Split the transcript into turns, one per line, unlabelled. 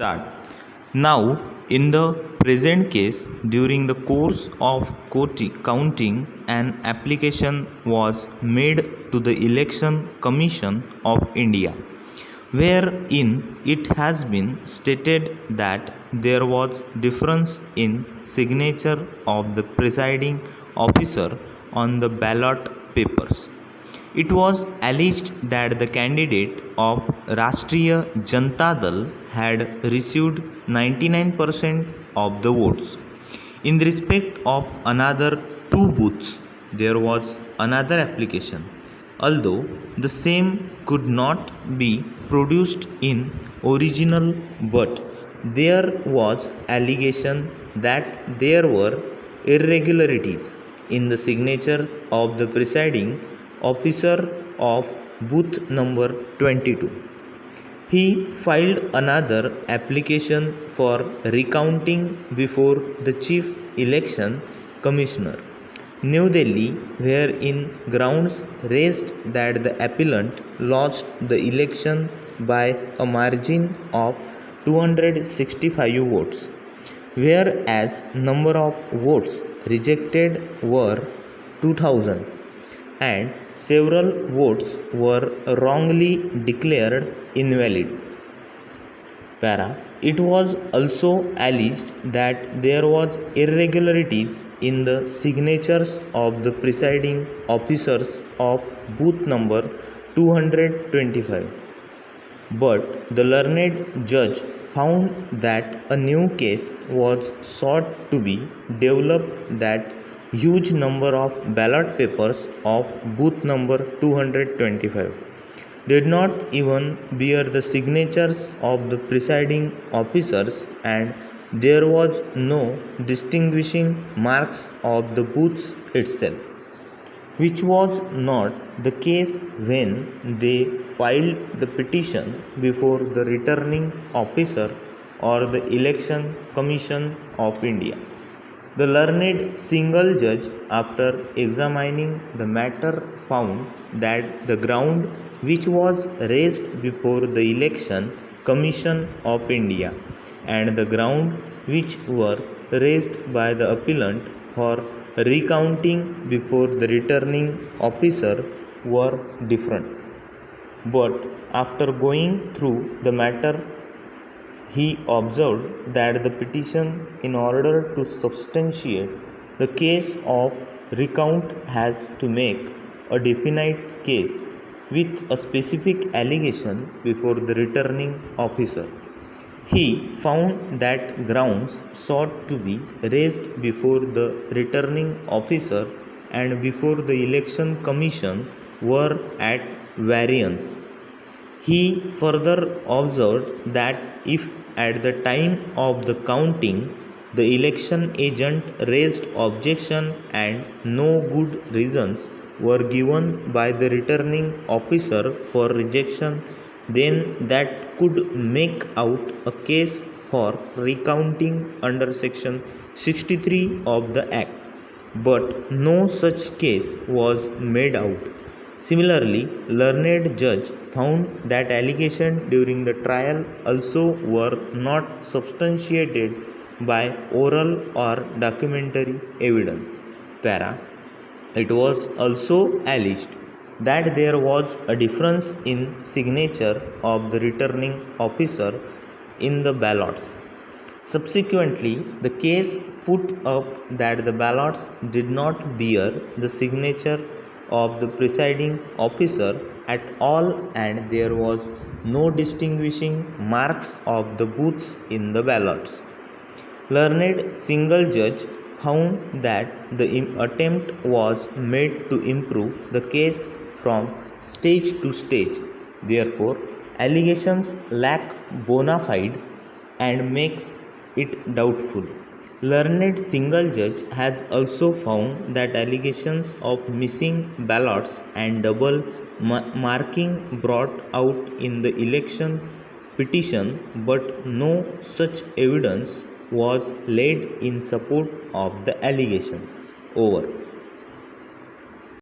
Start. Now, in the present case, during the course of counting, an application was made to the Election Commission of India, wherein it has been stated that there was difference in signature of the presiding officer on the ballot papers. It was alleged that the candidate of Rashtriya Janata Dal had received 99% of the votes. In respect of another two booths, there was another application. Although the same could not be produced in original, but there was allegation that there were irregularities in the signature of the presiding officer of booth number 22. He filed another application for recounting before the Chief Election Commissioner, New Delhi, wherein grounds raised that the appellant lost the election by a margin of 265 votes, whereas number of votes rejected were 2000 and several votes were wrongly declared invalid. Para. It was also alleged that there was irregularities in the signatures of the presiding officers of booth number 225. But the learned judge found that a new case was sought to be developed, that huge number of ballot papers of booth number 225 did not even bear the signatures of the presiding officers, and there was no distinguishing marks of the booths itself, which was not the case when they filed the petition before the returning officer or the Election Commission of India. The learned single judge, after examining the matter, found that the ground which was raised before the Election Commission of India and the ground which were raised by the appellant for recounting before the returning officer were different. But after going through the matter, he observed that the petition, in order to substantiate the case of recount, has to make a definite case with a specific allegation before the returning officer. He found that grounds sought to be raised before the returning officer and before the Election Commission were at variance. He further observed that if at the time of the counting the election agent raised objection and no good reasons were given by the returning officer for rejection, then that could make out a case for recounting under section 63 of the Act. But no such case was made out. Similarly, learned judge found that allegations during the trial also were not substantiated by oral or documentary evidence. Para. It was also alleged that there was a difference in signature of the returning officer in the ballots. Subsequently, the case put up that the ballots did not bear the signature of the presiding officer at all, and there was no distinguishing marks of the booths in the ballots. Learned single judge found that the attempt was made to improve the case from stage to stage. Therefore, allegations lack bona fide and makes it doubtful. Learned single judge has also found that allegations of missing ballots and double marking brought out in the election petition, but no such evidence was laid in support of the allegation. Over.